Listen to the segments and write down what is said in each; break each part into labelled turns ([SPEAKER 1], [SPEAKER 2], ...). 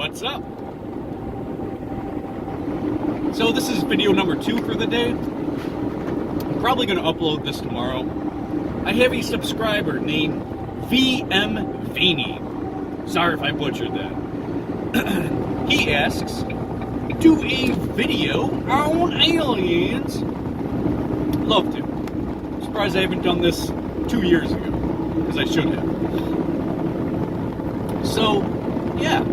[SPEAKER 1] What's up? So this is video number 2 for the day. I'm probably going to upload this tomorrow. I have a subscriber named VM Vaney. Sorry if I butchered that. He asks, do a video on aliens. Love to. I'm surprised I haven't done this 2 years ago, because I should have. So, yeah,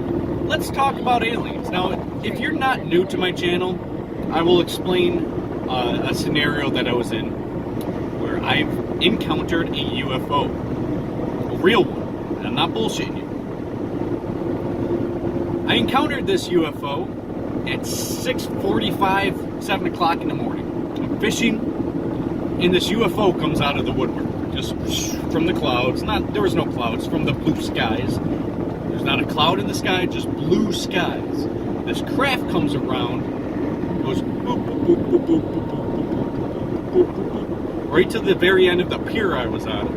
[SPEAKER 1] let's talk about aliens. Now, if you're not new to my channel, I will explain a scenario that I was in where I've encountered a UFO. A real one. And I'm not bullshitting you. I encountered this UFO at 6:45, 7 o'clock in the morning. I'm fishing, and this UFO comes out of the woodwork. Just from the clouds. There was no clouds, from the blue skies. There's not a cloud in the sky, just blue skies. This craft comes around, goes boop, boop, boop, boop, boop, boop, boop, boop, boop, right to the very end of the pier I was on,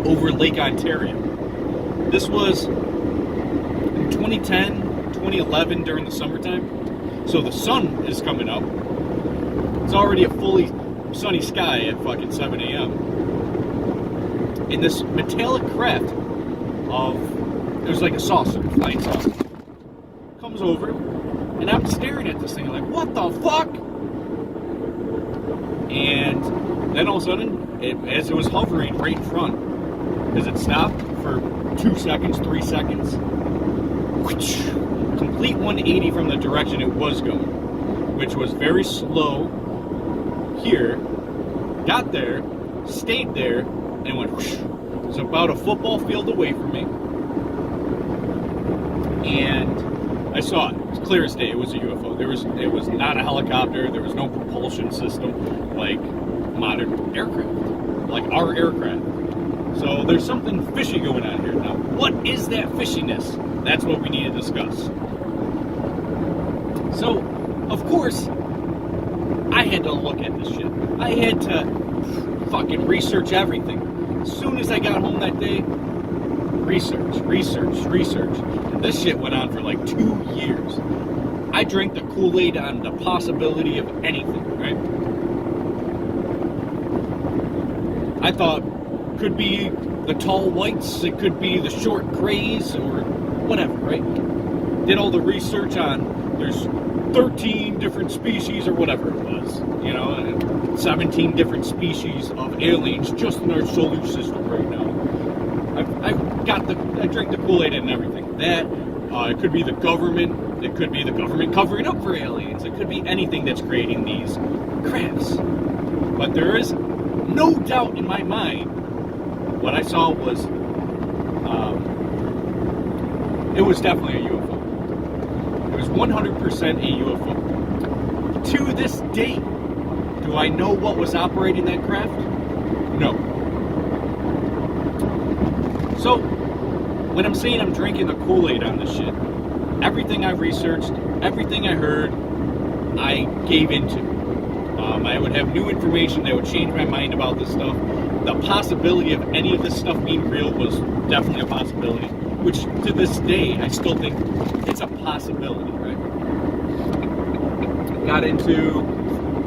[SPEAKER 1] over Lake Ontario. This was in 2010, 2011 during the summertime. So the sun is coming up. It's already a fully sunny sky at fucking 7 a.m. And this metallic craft it was like a saucer, flying saucer, comes over, and I'm staring at this thing, like, what the fuck? And then all of a sudden, as it was hovering right in front, as it stopped for 2 seconds, 3 seconds, whoosh, complete 180 from the direction it was going, which was very slow here, got there, stayed there, and went whoosh. It was about a football field away from me. And I saw it. It was clear as day. It was a UFO. It was not a helicopter. There was no propulsion system like modern aircraft, like our aircraft. So there's something fishy going on here. Now, what is that fishiness? That's what we need to discuss. So, of course, I had to look at this shit. I had to fucking research everything. As soon as I got home that day, research. And this shit went on for like 2 years. I drank the Kool-Aid on the possibility of anything, right? I thought, could be the tall whites, it could be the short grays, or whatever, right? Did all the research on, there's 13 different species, or whatever it was, 17 different species of aliens just in our solar system right now. I drank the Kool-Aid and everything. That, it could be the government, it could be the government covering up for aliens, it could be anything that's creating these crafts. But there is no doubt in my mind, what I saw was, it was definitely a UFO. It was 100% a UFO. To this day, do I know what was operating that craft? No. So, when I'm saying I'm drinking the Kool-Aid on this shit, everything I researched, everything I heard, I gave into. I would have new information that would change my mind about this stuff. The possibility of any of this stuff being real was definitely a possibility, which to this day, I still think it's a possibility, right? Got into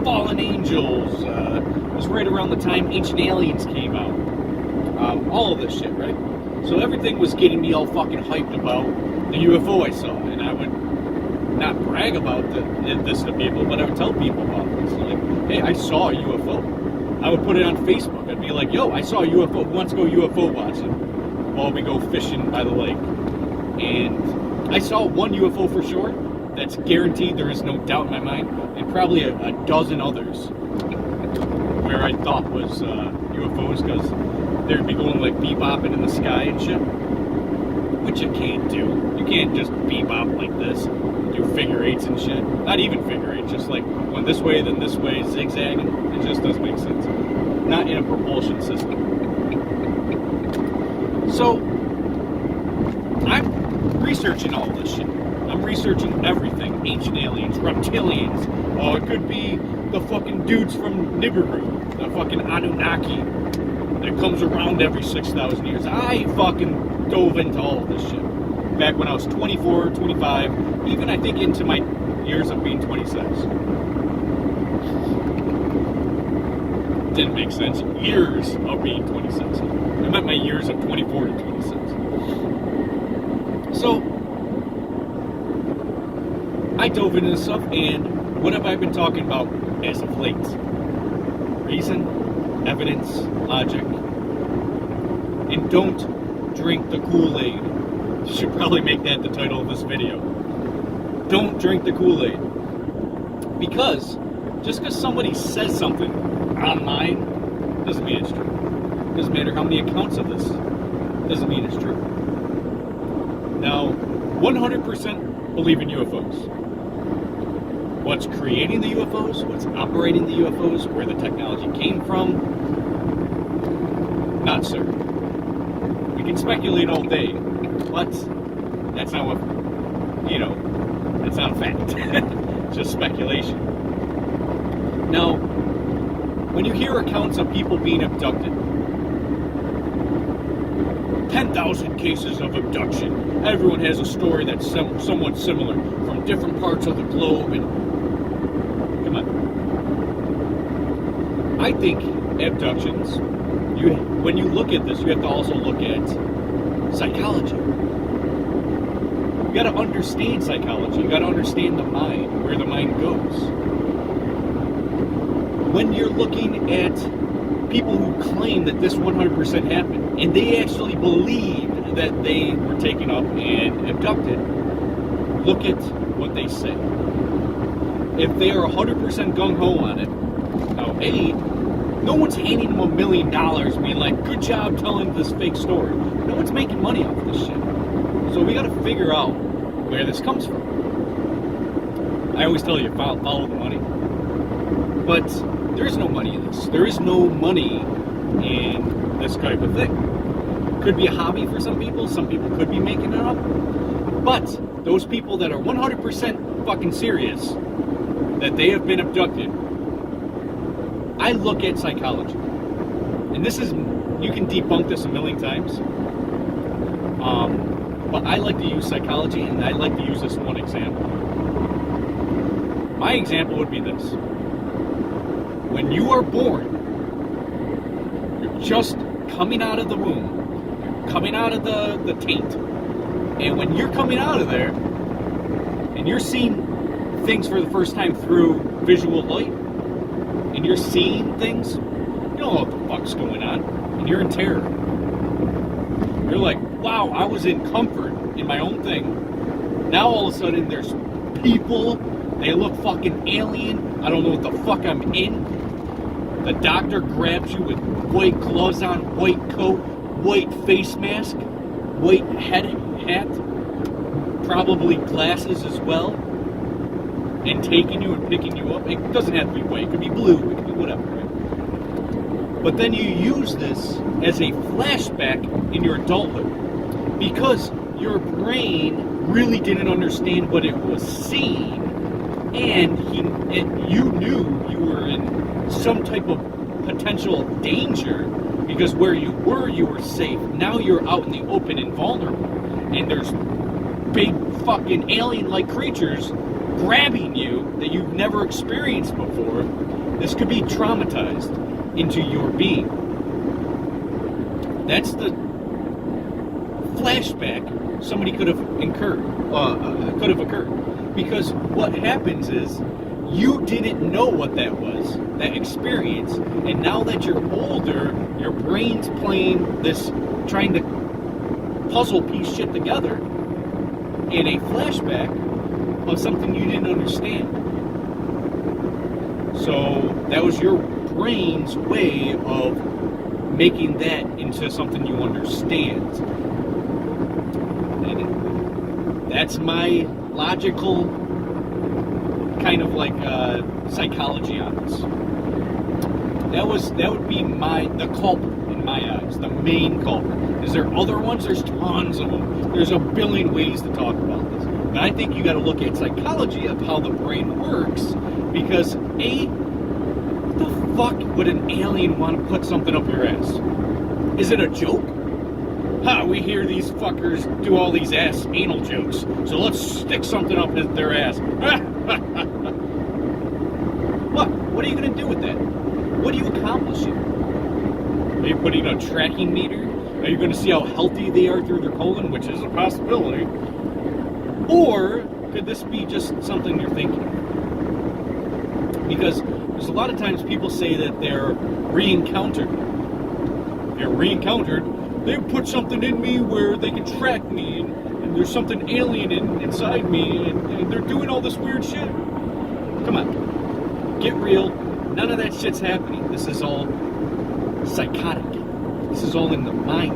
[SPEAKER 1] fallen angels. It was right around the time Ancient Aliens came out. All of this shit, right? So everything was getting me all fucking hyped about the UFO I saw. And I would not brag about this to people, but I would tell people about this. Like, hey, I saw a UFO. I would put it on Facebook. I'd be like, yo, I saw a UFO. Who wants to go UFO watching while we go fishing by the lake? And I saw one UFO for sure. That's guaranteed. There is no doubt in my mind. And probably a dozen others where I thought was UFOs, because they'd be going like bebopping in the sky and shit, which you can't do. You can't just bebop like this, do figure eights and shit. Not even figure eights, just like going this way, then this way, zigzagging. It just doesn't make sense. Not in a propulsion system. So, I'm researching all this shit. I'm researching everything. Ancient aliens, reptilians. Oh, it could be the fucking dudes from Nibiru, the fucking Anunnaki that comes around every 6,000 years. I fucking dove into all of this shit. back when I was 24, 25, even I think into my years of being 26. Didn't make sense. Years of being 26. I meant my years of 24 to 26. So, I dove into this stuff, and what have I been talking about as of late? Reason, evidence, logic, and don't drink the Kool-Aid. Should probably make that the title of this video. Don't drink the Kool-Aid. Because just because somebody says something online doesn't mean it's true. Doesn't matter how many accounts of this, doesn't mean it's true. Now, 100% believe in UFOs. What's creating the UFOs, what's operating the UFOs, where the technology came from, not certain. We can speculate all day, but that's not what, it's not a fact. It's just speculation. Now, when you hear accounts of people being abducted, 10,000 cases of abduction, everyone has a story that's somewhat similar from different parts of the globe, and come on. I think abductions, when you look at this, you have to also look at psychology. You got to understand psychology. You got to understand the mind, where the mind goes. When you're looking at people who claim that this 100% happened, and they actually believed that they were taken up and abducted, look at what they say. If they are 100% gung-ho on it, now, no one's handing them $1 million being like, good job telling this fake story. No one's making money off this shit. So we got to figure out where this comes from. I always tell you, follow the money. But there is no money in this. There is no money in this type of thing. Could be a hobby for some people. Some people could be making it up. But those people that are 100% fucking serious that they have been abducted, I look at psychology. And this is, you can debunk this a million times. But I like to use psychology, and I like to use this one example. My example would be this. When you are born, you're just coming out of the womb, you're coming out of the taint, and when you're coming out of there, and you're seeing things for the first time through visual light, and you're seeing things, you don't know what the fuck's going on, and you're in terror. You're like, wow, I was in comfort in my own thing. Now all of a sudden there's people, they look fucking alien, I don't know what the fuck I'm in. The doctor grabs you with white gloves on, white coat, white face mask, white hat, probably glasses as well, and taking you and picking you up. It doesn't have to be white, it could be blue, it could be whatever, right? But then you use this as a flashback in your adulthood because your brain really didn't understand what it was seeing, and you knew you were in some type of potential danger because where you were safe. Now you're out in the open and vulnerable, and there's big fucking alien-like creatures grabbing you that you've never experienced before. This could be traumatized into your being. That's the flashback somebody could have occurred. Because what happens is you didn't know what that was, that experience, and now that you're older, your brain's playing this, trying to puzzle piece shit together in a flashback of something you didn't understand. So that was your brain's way of making that into something you understand. And that's my logical kind of like psychology on this. That would be the culprit in my eyes, the main culprit. Is there other ones? There's tons of them. There's a billion ways to talk about this. And I think you got to look at psychology of how the brain works, because what the fuck would an alien want to put something up your ass? Is it a joke? ha, we hear these fuckers do all these ass anal jokes, so let's stick something up their ass. What are you going to do with that? What are you accomplishing? Are you putting a tracking meter? Are you going to see how healthy they are through their colon, which is a possibility? Or could this be just something you're thinking? Because there's a lot of times people say that they're re-encountered. They're re-encountered. They put something in me where they can track me, and there's something alien inside me, and they're doing all this weird shit. Come on. Get real. None of that shit's happening. This is all psychotic. This is all in the mind.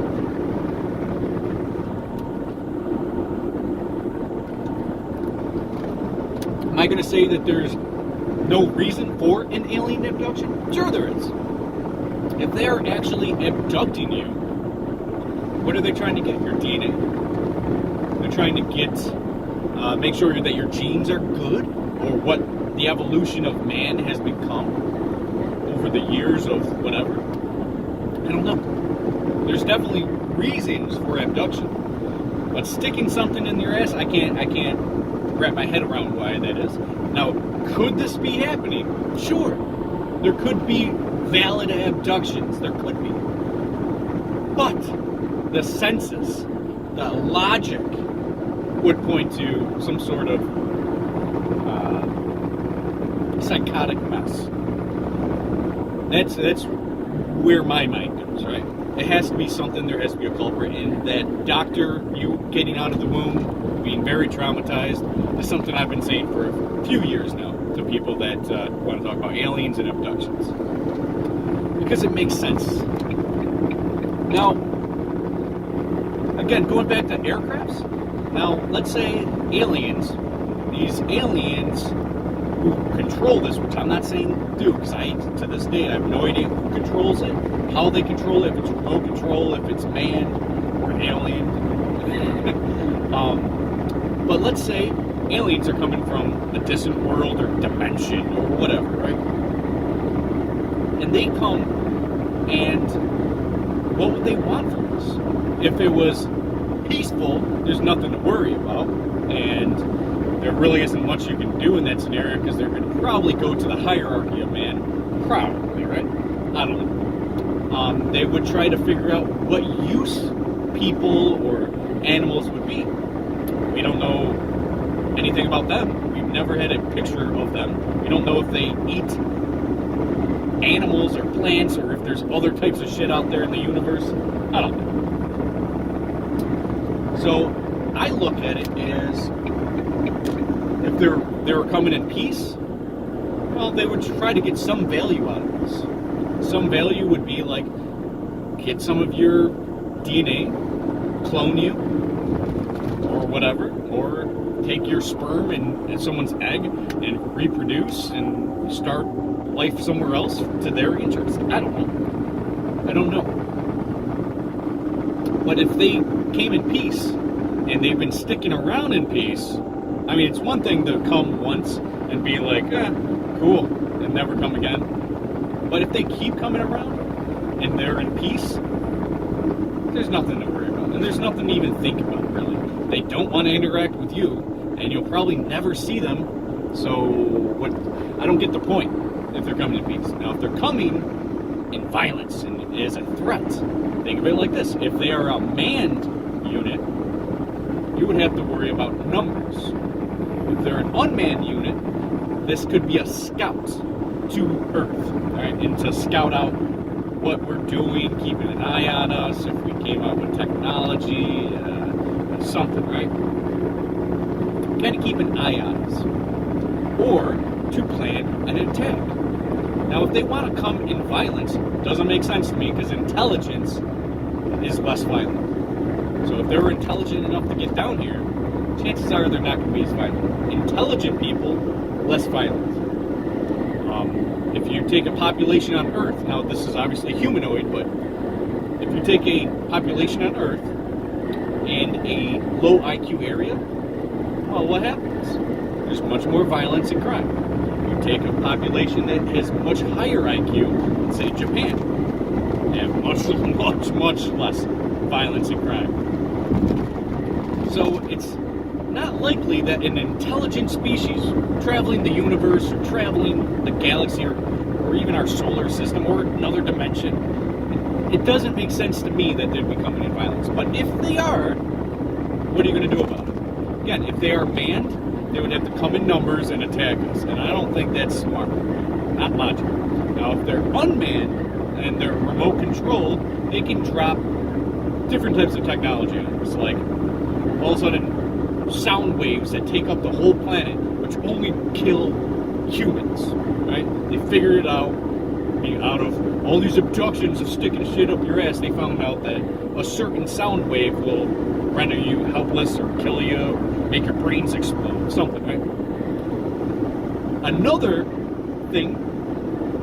[SPEAKER 1] Am I going to say that there's no reason for an alien abduction? Sure there is. If they're actually abducting you, what are they trying to get? Your DNA. They're trying to get, make sure that your genes are good, or what the evolution of man has become over the years of whatever. I don't know. There's definitely reasons for abduction, but sticking something in your ass, I can't wrap my head around why that is. Now, could this be happening? Sure. There could be valid abductions. There could be. But the senses, the logic would point to some sort of psychotic mess. That's where my mind goes, right? It has to be something, there has to be a culprit. And that doctor, you getting out of the womb, being very traumatized, is something I've been saying for a few years now to people that want to talk about aliens and abductions. Because it makes sense. Now, again, going back to aircrafts, now let's say aliens, these aliens who control this, which I'm not saying do, because to this day I have no idea who controls it, how they control it, if it's remote control, if it's manned or alien. But let's say aliens are coming from a distant world or dimension or whatever, right? And they come, and what would they want from us? If it was peaceful, there's nothing to worry about, and there really isn't much you can do in that scenario because they're going to probably go to the hierarchy of man. Probably, right? I don't know. They would try to figure out what use people or animals would be. We don't know anything about them. We've never had a picture of them. We don't know if they eat animals or plants or if there's other types of shit out there in the universe. I don't know. So I look at it as if they were coming in peace, well, they would try to get some value out of this. Some value would be like, get some of your DNA, clone you, or whatever, or take your sperm and someone's egg and reproduce and start life somewhere else to their interest. I don't know. But if they came in peace, and they've been sticking around in peace, I mean, it's one thing to come once and be like, cool, and never come again. But if they keep coming around and they're in peace, there's nothing to worry about. And there's nothing to even think about, really. They don't want to interact with you, and you'll probably never see them. So I don't get the point if they're coming in peace. Now, if they're coming in violence and as a threat, think of it like this. If they are a manned unit, you would have to worry about numbers. If they're an unmanned unit, this could be a scout to Earth, right? And to scout out what we're doing, keeping an eye on us, if we came out with technology, something, right? Kind of keep an eye on us. Or to plan an attack. Now, if they want to come in violence, doesn't make sense to me because intelligence is less violent. So if they were intelligent enough to get down here, chances are they're not going to be as violent. Intelligent people, less violent. If you take a population on Earth, now this is obviously humanoid, but if you take a population on Earth and a low IQ area, well, what happens? There's much more violence and crime. You take a population that has much higher IQ, say Japan, they have much less violence and crime. So it's not likely that an intelligent species traveling the universe or traveling the galaxy or even our solar system or another dimension, it doesn't make sense to me that they'd be coming in violence. But if they are, what are you going to do about it? Again, if they are manned, they would have to come in numbers and attack us. And I don't think that's smart. Not logical. Now, if they're unmanned and they're remote controlled, they can drop different types of technology on us. Like, all of a sudden, sound waves that take up the whole planet, which only kill humans, right? They figured it out. Out of all these abductions of sticking shit up your ass, they found out that a certain sound wave will render you helpless or kill you or make your brains explode, something, right? Another thing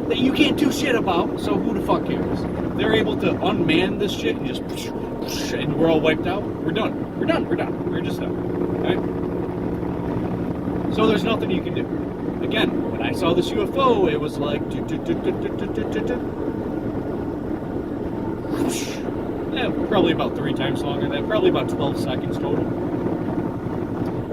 [SPEAKER 1] that you can't do shit about, so who the fuck cares? They're able to unman this shit and just, and we're all wiped out. We're done. We're just done, right? So there's nothing you can do. Again, when I saw this UFO, it was like, yeah, probably about 3 times longer than that, probably about 12 seconds total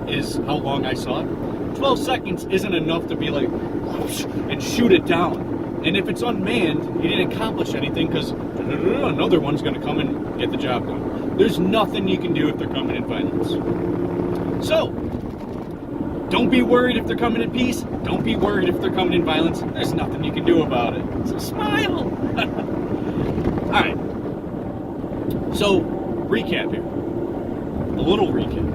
[SPEAKER 1] is how long I saw it. 12 seconds isn't enough to be like, and shoot it down. And if it's unmanned, you didn't accomplish anything because another one's going to come and get the job done. There's nothing you can do if they're coming in violence. So, don't be worried if they're coming in peace. Don't be worried if they're coming in violence. There's nothing you can do about it. So smile. Alright. So, recap here. A little recap.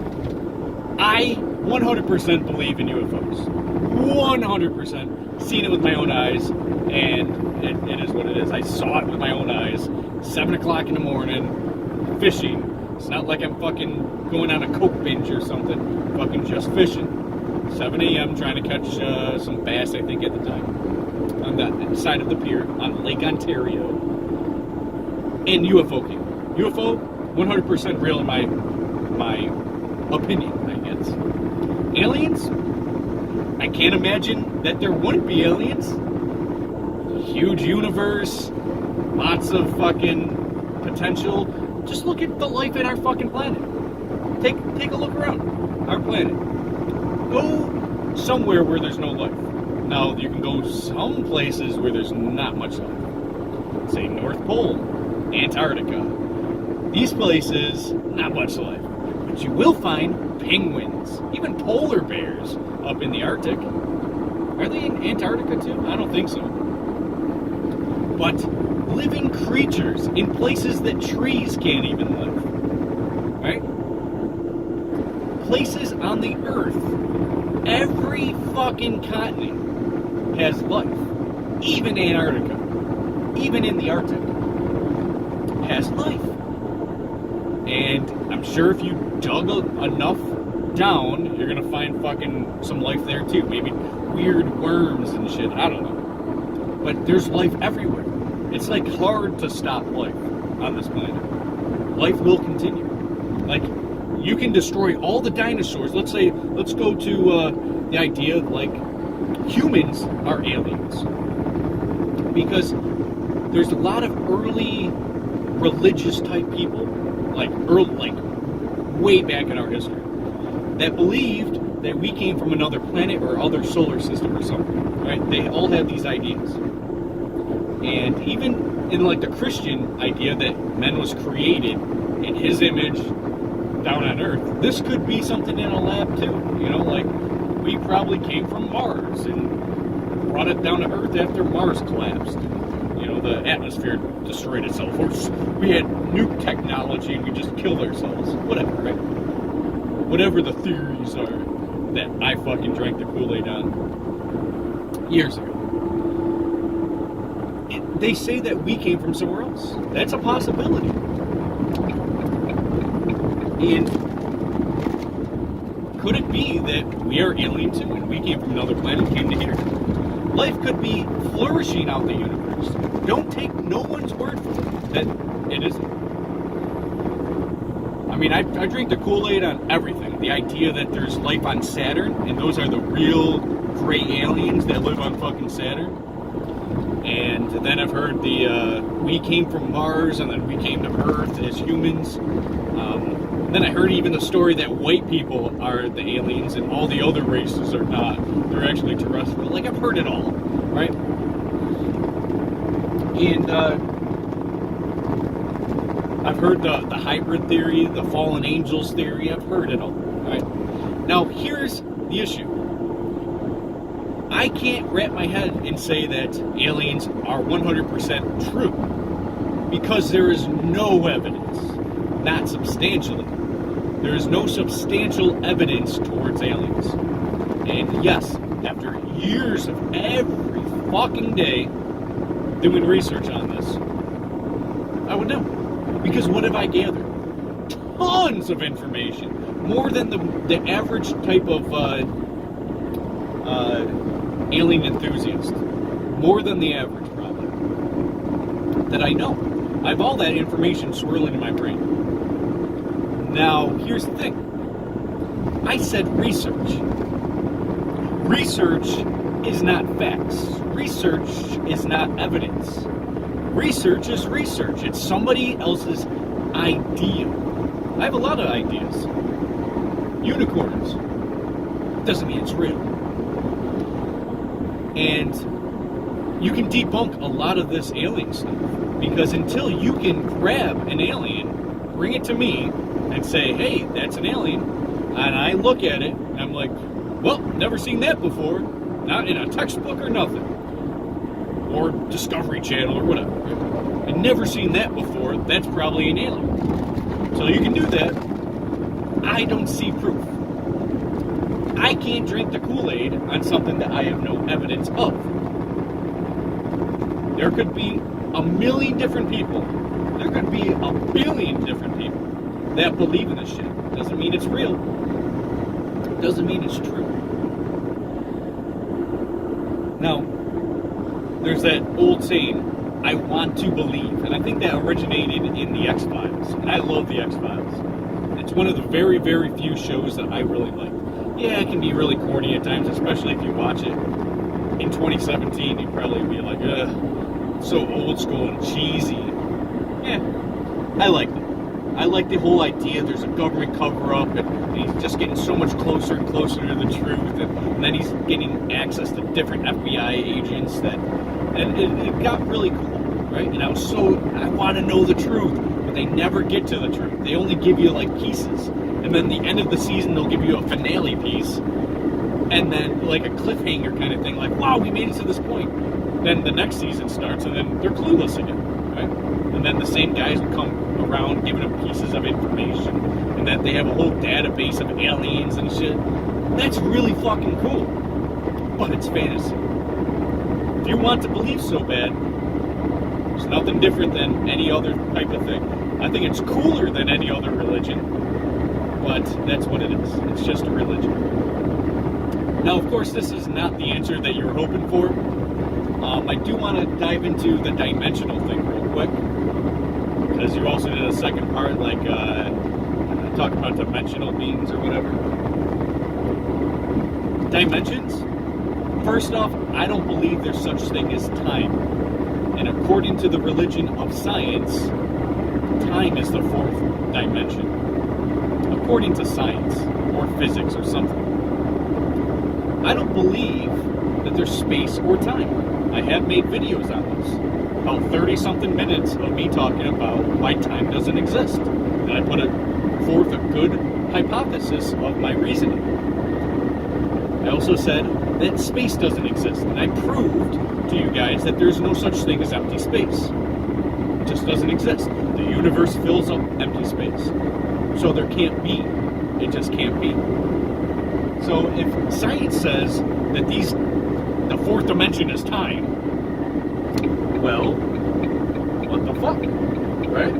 [SPEAKER 1] I 100% believe in UFOs. 100%. Seen it with my own eyes. And it is what it is. I saw it with my own eyes. 7 o'clock in the morning. Fishing. It's not like I'm fucking going on a coke binge or something. Fucking just fishing. 7 a.m. trying to catch some bass, I think, at the time. On the side of the pier on Lake Ontario. And UFO came. UFO, 100% real in my opinion, I guess. Aliens? I can't imagine that there wouldn't be aliens. Huge universe. Lots of fucking potential. Just look at the life in our fucking planet. Take a look around. Our planet. Go somewhere where there's no life. Now, you can go some places where there's not much life. Say North Pole, Antarctica. These places, not much life. But you will find penguins, even polar bears up in the Arctic. Are they in Antarctica too? I don't think so. But living creatures in places that trees can't even live. Right? Places on the earth. Every fucking continent has life. Even Antarctica. Even in the Arctic. Has life. And I'm sure if you dug enough down, you're gonna find fucking some life there too. Maybe weird worms and shit. I don't know. But there's life everywhere. It's like hard to stop life on this planet. Life will continue. Like, you can destroy all the dinosaurs. Let's go to the idea of, like, humans are aliens. Because there's a lot of early religious type people, like way back in our history, that believed that we came from another planet or other solar system or something, right? They all have these ideas. And even in, like, the Christian idea that man was created in his image down on Earth, this could be something in a lab too. You know, like, we probably came from Mars and brought it down to Earth after Mars collapsed. You know, the atmosphere destroyed itself. Or we had nuke technology and we just killed ourselves. Whatever, right? Whatever the theories are that I fucking drank the Kool-Aid on years ago. They say that we came from somewhere else. That's a possibility. And could it be that we are alien too and we came from another planet and came to here? Life could be flourishing out in the universe. Don't take no one's word for it that it isn't. I mean, I drink the Kool-Aid on everything. The idea that there's life on Saturn and those are the real gray aliens that live on fucking Saturn. And then I've heard we came from Mars and then we came to Earth as humans. Then I heard even the story that white people are the aliens and all the other races are not. They're actually terrestrial. Like, I've heard it all, right? And I've heard the hybrid theory, the fallen angels theory. I've heard it all, right? Now, here's the issue. I can't wrap my head and say that aliens are 100% true because there is no evidence, not substantially. There is no substantial evidence towards aliens. And yes, after years of every fucking day doing research on this, I would know. Because what have I gathered? Tons of information. More than the average type of alien enthusiast. More than the average, probably. That I know. I have all that information swirling in my brain. Now, here's the thing. I said research. Research is not facts. Research is not evidence. Research is research. It's somebody else's idea. I have a lot of ideas. Unicorns. Doesn't mean it's real. And you can debunk a lot of this alien stuff. Because until you can grab an alien, bring it to me, and say, hey, that's an alien, and I look at it, and I'm like, well, never seen that before. Not in a textbook or nothing. Or Discovery Channel or whatever. I've never seen that before. That's probably an alien. So you can do that. I don't see proof. I can't drink the Kool-Aid on something that I have no evidence of. There could be a million different people. There could be a billion different people that believe in this shit. Doesn't mean it's real. Doesn't mean it's true. Now, there's that old saying, I want to believe. And I think that originated in the X-Files. And I love the X-Files. It's one of the very, very few shows that I really like. Yeah, it can be really corny at times, especially if you watch it in 2017. You'd probably be like, ugh, so old school and cheesy. Yeah, I liked it. I like the whole idea there's a government cover-up and he's just getting so much closer and closer to the truth, and then he's getting access to different FBI agents and it got really cool, right? And I want to know the truth, but they never get to the truth. They only give you like pieces, and then the end of the season they'll give you a finale piece, and then like a cliffhanger kind of thing, like, wow, we made it to this point. Then the next season starts, and then they're clueless again, right? And then the same guys will come around giving them pieces of information, and that they have a whole database of aliens and shit. That's really fucking cool, but it's fantasy. If you want to believe so bad, it's nothing different than any other type of thing. I think it's cooler than any other religion, but that's what it is. It's just a religion. Now, of course, this is not the answer that you're hoping for. I do want to dive into the dimensional thing real quick, because you also did a second part, like talk about dimensional beings or whatever. Dimensions? First off, I don't believe there's such thing as time. And according to the religion of science, time is the fourth dimension. According to science, or physics, or something. I don't believe that there's space or time. I have made videos on this. About 30-something minutes of me talking about why time doesn't exist. And I put forth a good hypothesis of my reasoning. I also said that space doesn't exist. And I proved to you guys that there's no such thing as empty space. It just doesn't exist. The universe fills up empty space. So there can't be. It just can't be. So if science says that the fourth dimension is time, well, what the fuck, right?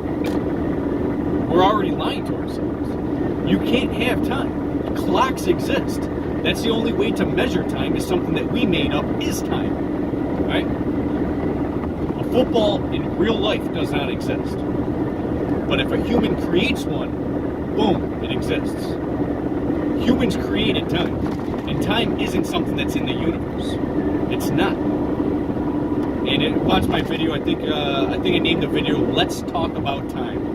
[SPEAKER 1] We're already lying to ourselves. You can't have time. Clocks exist. That's the only way to measure time, is something that we made up is time, right? A football in real life does not exist. But if a human creates one, boom, it exists. Humans created time. And time isn't something that's in the universe. It's not. And watch my video. I think I named the video "Let's Talk About Time."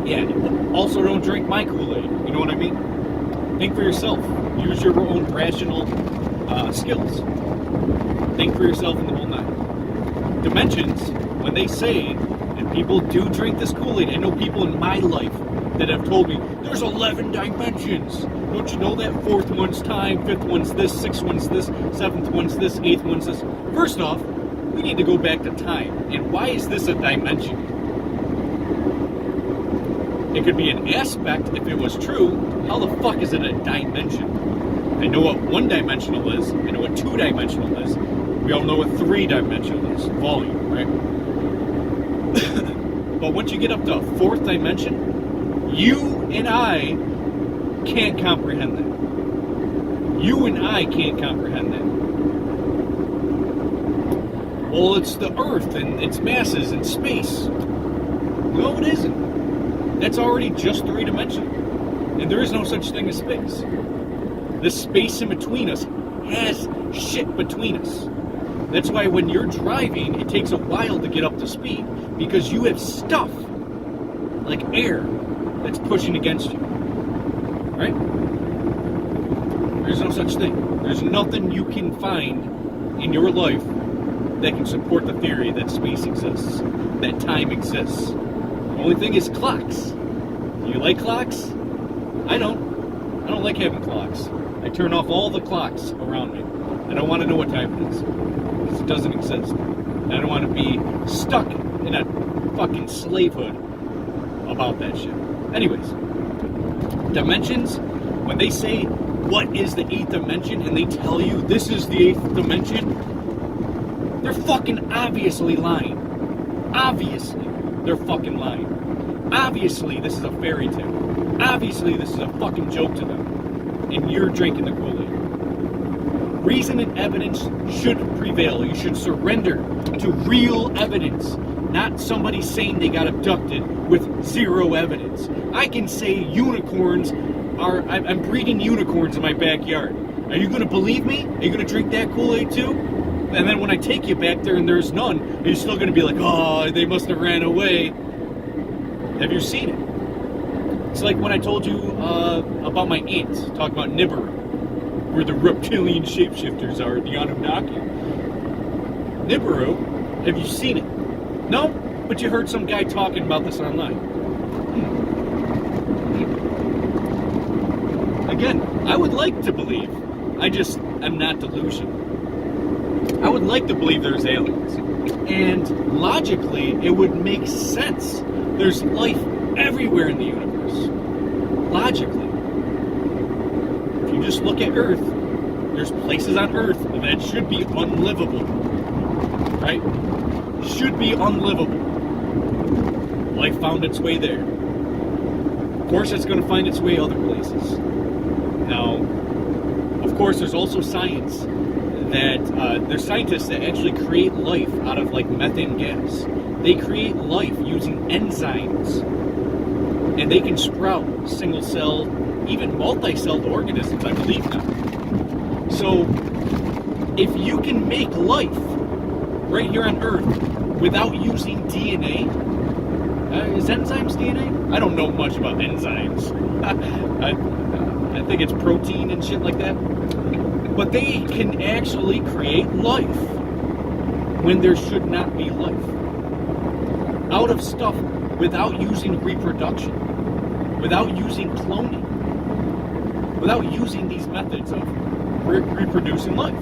[SPEAKER 1] Yeah. Also, don't drink my Kool-Aid. You know what I mean? Think for yourself. Use your own rational skills. Think for yourself in the whole nine. Dimensions, when they say, and people do drink this Kool-Aid. I know people in my life that have told me there's 11 dimensions. Don't you know that? Fourth one's time, fifth one's this, sixth one's this, seventh one's this, eighth one's this. First off, we need to go back to time. And why is this a dimension? It could be an aspect if it was true. How the fuck is it a dimension? I know what one-dimensional is. I know what two-dimensional is. We all know what three-dimensional is. Volume, right? But once you get up to fourth dimension, you and I can't comprehend that. You and I can't comprehend that. Well, it's the Earth and its masses and space. No, it isn't. That's already just three-dimensional. And there is no such thing as space. The space in between us has shit between us. That's why when you're driving, it takes a while to get up to speed. Because you have stuff, like air, that's pushing against you. Right? There's no such thing. There's nothing you can find in your life that can support the theory that space exists, that time exists. The only thing is clocks. Do you like clocks? I don't. I don't like having clocks. I turn off all the clocks around me. I don't want to know what time it is. Because it doesn't exist. And I don't want to be stuck in a fucking slavehood about that shit. Anyways, dimensions, when they say, what is the eighth dimension? And they tell you this is the eighth dimension, they're fucking obviously lying. Obviously, they're fucking lying. Obviously, this is a fairy tale. Obviously, this is a fucking joke to them. And you're drinking the Kool-Aid. Reason and evidence should prevail. You should surrender to real evidence. Not somebody saying they got abducted with zero evidence. I can say unicorns are... I'm breeding unicorns in my backyard. Are you going to believe me? Are you going to drink that Kool-Aid too? And then when I take you back there and there's none, you're still going to be like, oh, they must have ran away. Have you seen it? It's like when I told you about my aunt, talking about Nibiru, where the reptilian shapeshifters are, the Anunnaki. Nibiru, have you seen it? No? But you heard some guy talking about this online. Again, I would like to believe. I just am not delusional. I would like to believe there's aliens. And logically, it would make sense. There's life everywhere in the universe. Logically. If you just look at Earth, there's places on Earth that should be unlivable. Right? Should be unlivable. Life found its way there. Of course, it's going to find its way other places. Now, of course, there's also science that there's scientists that actually create life out of like methane gas. They create life using enzymes, and they can sprout single-celled, even multi-celled organisms, I believe now. So, if you can make life right here on Earth without using DNA, is enzymes DNA? I don't know much about enzymes. I think it's protein and shit like that. But they can actually create life when there should not be life. Out of stuff without using reproduction, without using cloning, without using these methods of reproducing life.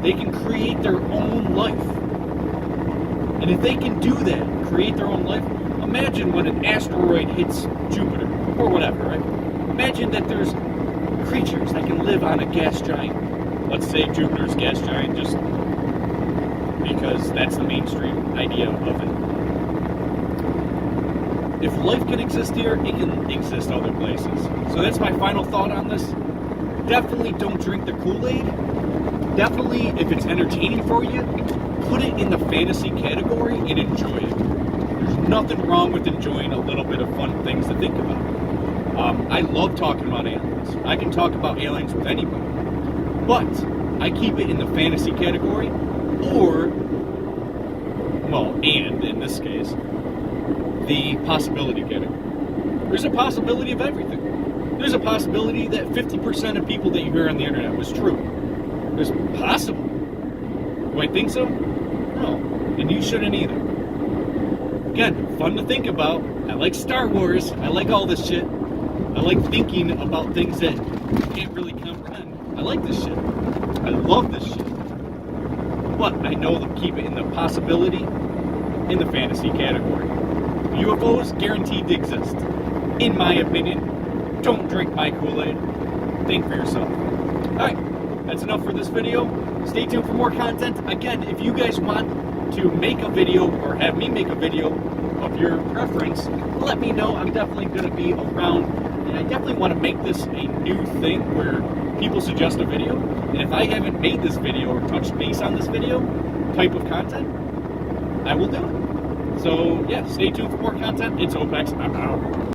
[SPEAKER 1] They can create their own life. And if they can do that, create their own life, imagine when an asteroid hits Jupiter, or whatever, right? Imagine that there's creatures that can live on a gas giant. Let's say Jupiter's gas giant, just because that's the mainstream idea of it. If life can exist here, it can exist other places. So that's my final thought on this. Definitely don't drink the Kool-Aid. Definitely, if it's entertaining for you, put it in the fantasy category and enjoy it. There's nothing wrong with enjoying a little bit of fun things to think about. I love talking about aliens. I can talk about aliens with anybody. But I keep it in the fantasy category, or, well, and in this case, the possibility category. There's a possibility of everything. There's a possibility that 50% of people that you hear on the internet was true. There's possible. Do I think so? No. And you shouldn't either. Again, fun to think about. I like Star Wars. I like all this shit. I like thinking about things that you can't really comprehend. I like this shit. I love this shit. But I know to keep it in the possibility, in the fantasy category. UFOs guaranteed to exist. In my opinion, don't drink my Kool-Aid. Think for yourself. Alright, that's enough for this video. Stay tuned for more content. Again, if you guys want to make a video or have me make a video of your preference, let me know. I'm definitely going to be around, and I definitely want to make this a new thing where people suggest a video, and if I haven't made this video or touched base on this video type of content, I will do it. So yeah, stay tuned for more content. It's Opex. I'm out.